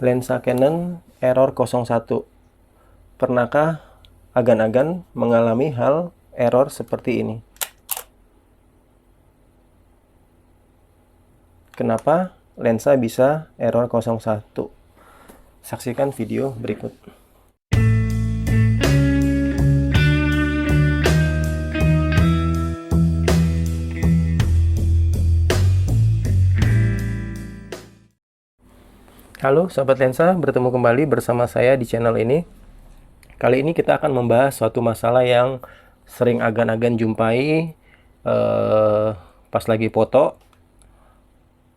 Lensa Canon error 01. Pernahkah agan-agan mengalami hal error seperti ini? Kenapa lensa bisa error 01? Saksikan video berikut. Halo Sobat Lensa, bertemu kembali bersama saya di channel ini. Kali ini kita akan membahas suatu masalah yang sering agan-agan jumpai pas lagi foto.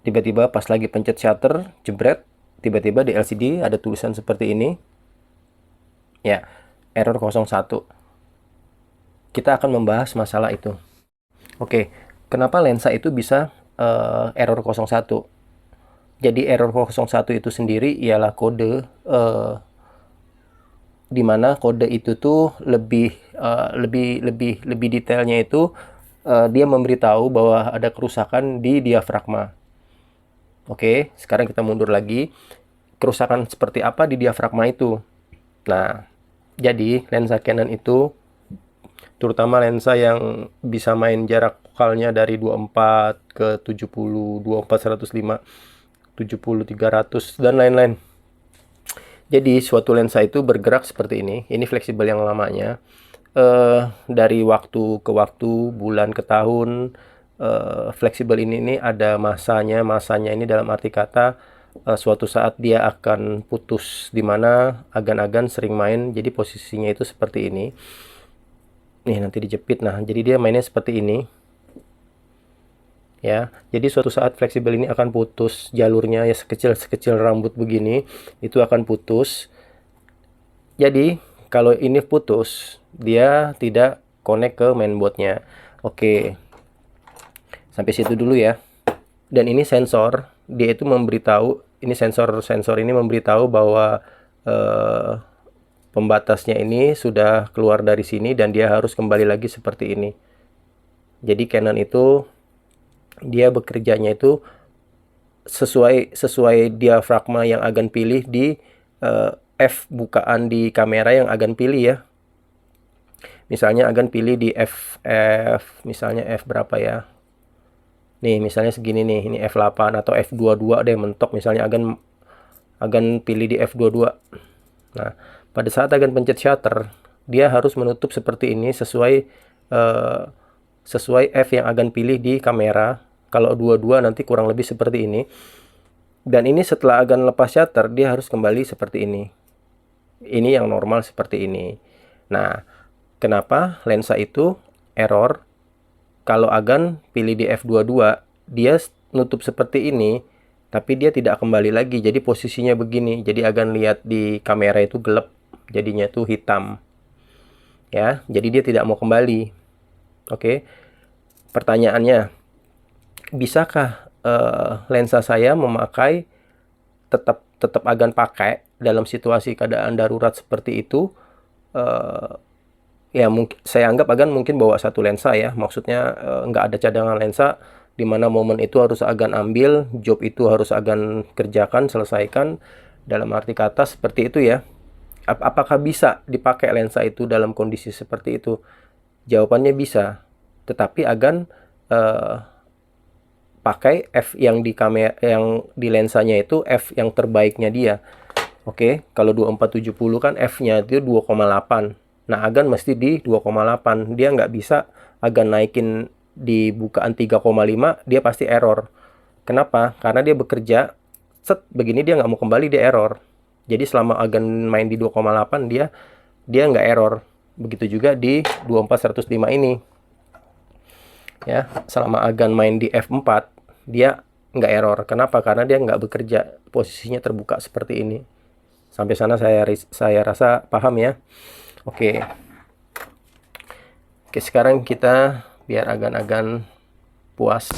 Tiba-tiba pas lagi pencet shutter, jebret, tiba-tiba di LCD ada tulisan seperti ini. Ya, error 01. Kita akan membahas masalah itu. Oke, kenapa lensa itu bisa error 01? Jadi error 01 itu sendiri ialah kode di mana kode itu tuh lebih detailnya itu dia memberitahu bahwa ada kerusakan di diafragma. Oke, sekarang kita mundur lagi. Kerusakan seperti apa di diafragma itu? Nah, jadi lensa Canon itu terutama lensa yang bisa main jarak fokalnya dari 24 ke 70, 24 105, 70 300 dan lain-lain. Jadi suatu lensa itu bergerak seperti ini. Ini fleksibel yang lamanya. Dari waktu ke waktu, bulan ke tahun, fleksibel ini ada masanya. Masanya ini dalam arti kata suatu saat dia akan putus, di mana agan-agan sering main. Jadi posisinya itu seperti ini. Nih nanti dijepit. Nah, jadi dia mainnya seperti ini. Ya, jadi suatu saat fleksibel ini akan putus jalurnya, ya sekecil rambut begini, itu akan putus. Jadi kalau ini putus, dia tidak connect ke mainboardnya. Oke, sampai situ dulu ya. Dan ini sensor, dia itu memberitahu, ini sensor ini memberitahu bahwa pembatasnya ini sudah keluar dari sini dan dia harus kembali lagi seperti ini. Jadi Canon itu dia bekerjanya itu sesuai diafragma yang agan pilih di f bukaan di kamera yang agan pilih ya. Misalnya agan pilih di misalnya f berapa ya? Nih, misalnya segini nih, ini f8 atau f22 deh mentok, misalnya agan pilih di f22. Nah, pada saat agan pencet shutter, dia harus menutup seperti ini sesuai f yang agan pilih di kamera. Kalau 22 nanti kurang lebih seperti ini. Dan ini setelah agan lepas shutter, dia harus kembali seperti ini. Ini yang normal seperti ini. Nah, kenapa lensa itu error? Kalau agan pilih di f22, dia nutup seperti ini, tapi dia tidak kembali lagi. Jadi posisinya begini. Jadi agan lihat di kamera itu gelap, jadinya tuh hitam. Ya, jadi dia tidak mau kembali. Oke. Pertanyaannya, bisakah lensa saya memakai tetap agan pakai dalam situasi keadaan darurat seperti itu? Ya mungkin saya anggap agan mungkin bawa satu lensa ya, maksudnya nggak ada cadangan lensa, di mana momen itu harus agan ambil, job itu harus agan kerjakan, selesaikan, dalam arti kata seperti itu ya. Apakah bisa dipakai lensa itu dalam kondisi seperti itu? Jawabannya bisa, tetapi agan pakai f yang di kamera, yang di lensanya itu f yang terbaiknya dia. Oke, kalau 2470 kan f-nya itu 2,8. Nah, agan mesti di 2,8. Dia nggak bisa agan naikin di bukaan 3,5, dia pasti error. Kenapa? Karena dia bekerja set begini, dia nggak mau kembali, dia error. Jadi selama agan main di 2,8 dia nggak error. Begitu juga di 24105 ini. Ya, selama agan main di f4 dia nggak error. Kenapa? Karena dia nggak bekerja, posisinya terbuka seperti ini. Sampai sana saya rasa paham ya. Oke, sekarang kita biar agan-agan puas.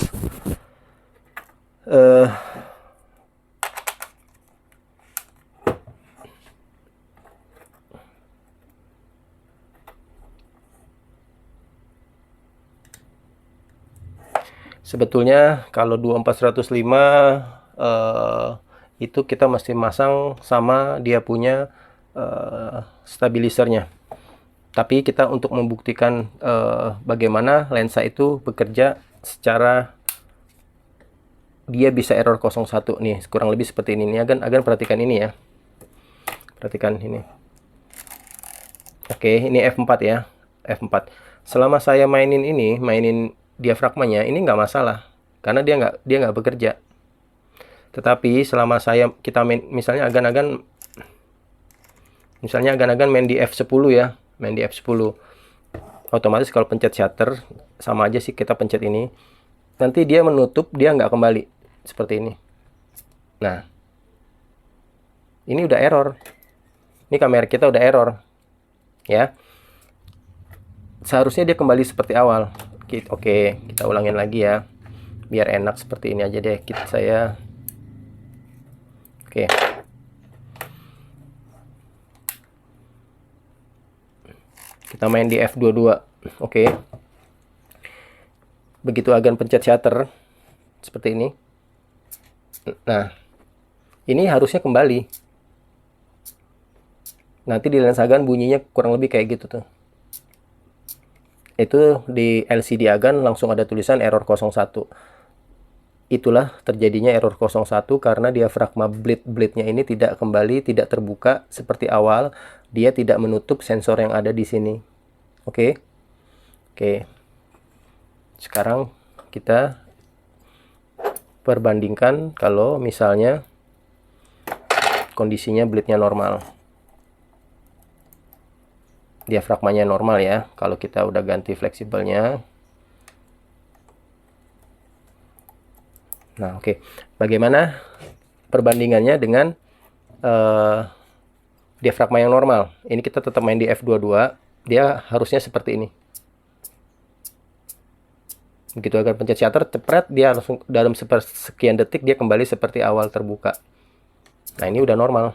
Sebetulnya kalau 24105 itu kita mesti masang sama dia punya stabilizernya. Tapi kita untuk membuktikan bagaimana lensa itu bekerja secara dia bisa error 01 nih, kurang lebih seperti ini. Ini agan perhatikan ini ya. Perhatikan ini. Oke, ini F4 ya. F4. Selama saya mainin diafragmanya, ini nggak masalah. Karena dia nggak bekerja. Tetapi selama kita main, misalnya agan-agan main di F10 ya, main di F10. Otomatis kalau pencet shutter, sama aja sih kita pencet ini. Nanti dia menutup, dia nggak kembali. Seperti ini. Nah, ini udah error. Ini kamera kita udah error. Ya. Seharusnya dia kembali seperti awal. Oke, kita ulangin lagi ya. Biar enak seperti ini aja deh. Oke. Kita main di F22. Oke. Begitu agan pencet shutter seperti ini. Nah, ini harusnya kembali. Nanti di lensa agan bunyinya kurang lebih kayak gitu tuh. Itu di LCD agan langsung ada tulisan error 01. Itulah terjadinya error 01 karena diafragma blade-nya ini tidak kembali, tidak terbuka seperti awal. Dia tidak menutup sensor yang ada di sini. Oke. Oke. Sekarang kita perbandingkan kalau misalnya kondisinya blade-nya normal. Diafragmanya normal ya. Kalau kita udah ganti fleksibelnya. Nah, oke. Bagaimana perbandingannya dengan diafragma yang normal? Ini kita tetap main di F22. Dia harusnya seperti ini. Begitu agar pencet shutter, cepret, dia langsung dalam sekian detik dia kembali seperti awal terbuka. Nah, ini udah normal.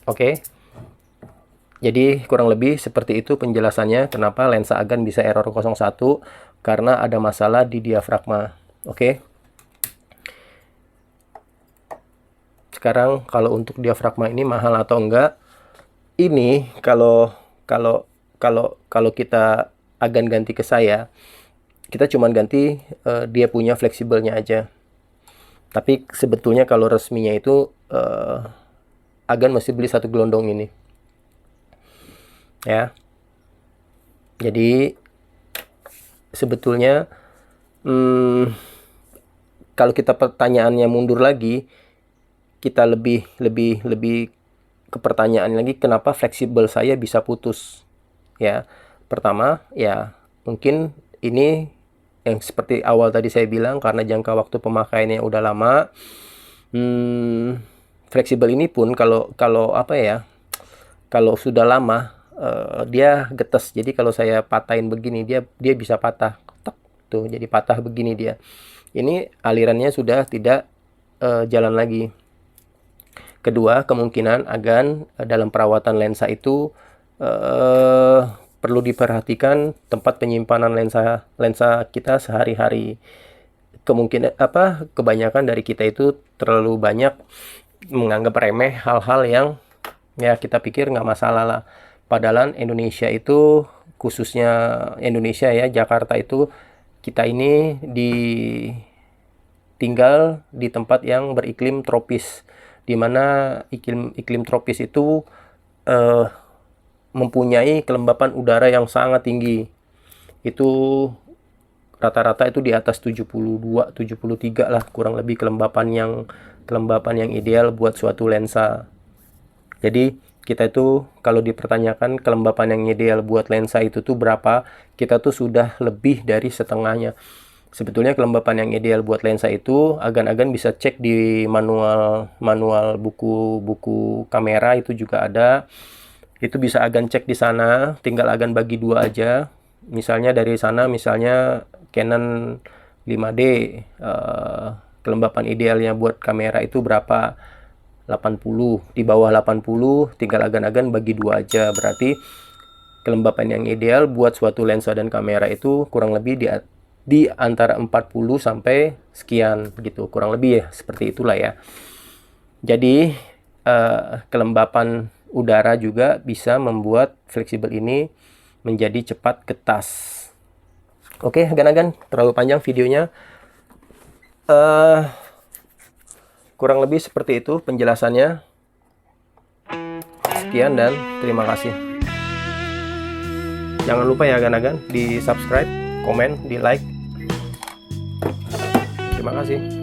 Oke. Jadi kurang lebih seperti itu penjelasannya kenapa lensa agan bisa error 01 karena ada masalah di diafragma. Oke. Sekarang kalau untuk diafragma ini mahal atau enggak? Ini kalau kita agan ganti ke saya, kita cuma ganti dia punya fleksibelnya aja. Tapi sebetulnya kalau resminya itu agan mesti beli satu gelondong ini. Ya. Jadi sebetulnya kalau kita pertanyaannya mundur lagi, kita lebih ke pertanyaan lagi, kenapa fleksibel saya bisa putus? Ya. Pertama, ya mungkin ini yang seperti awal tadi saya bilang, karena jangka waktu pemakaiannya udah lama. Fleksibel ini pun kalau apa ya, kalau sudah lama dia getes. Jadi kalau saya patahin begini, dia bisa patah. Tek, tuh jadi patah begini dia. Ini alirannya sudah tidak jalan lagi. Kedua, kemungkinan agan dalam perawatan lensa itu perlu diperhatikan tempat penyimpanan lensa kita sehari-hari. Kemungkinan kebanyakan dari kita itu terlalu banyak menganggap remeh hal-hal yang ya kita pikir nggak masalah lah. Padahal Indonesia itu, khususnya Indonesia ya, Jakarta itu, kita ini tinggal di tempat yang beriklim tropis, di mana iklim tropis itu mempunyai kelembapan udara yang sangat tinggi. Itu rata-rata itu di atas 72, 73 lah kurang lebih kelembapan yang ideal buat suatu lensa. Jadi kita itu kalau dipertanyakan kelembapan yang ideal buat lensa itu tuh berapa, kita tuh sudah lebih dari setengahnya. Sebetulnya kelembapan yang ideal buat lensa itu agan-agan bisa cek di manual buku kamera, itu juga ada. Itu bisa agan cek di sana, tinggal agan bagi dua aja. Misalnya dari sana, misalnya Canon 5D, kelembapan idealnya buat kamera itu berapa? 80. Di bawah 80, tinggal agan-agan bagi dua aja. Berarti kelembapan yang ideal buat suatu lensa dan kamera itu kurang lebih di antara 40 sampai sekian gitu, kurang lebih ya seperti itulah ya. Jadi kelembapan udara juga bisa membuat fleksibel ini menjadi cepat getas. Oke, agan-agan terlalu panjang videonya. Kurang lebih seperti itu penjelasannya. Sekian dan terima kasih. Jangan lupa ya agan-agan di subscribe, komen, di like. Terima kasih.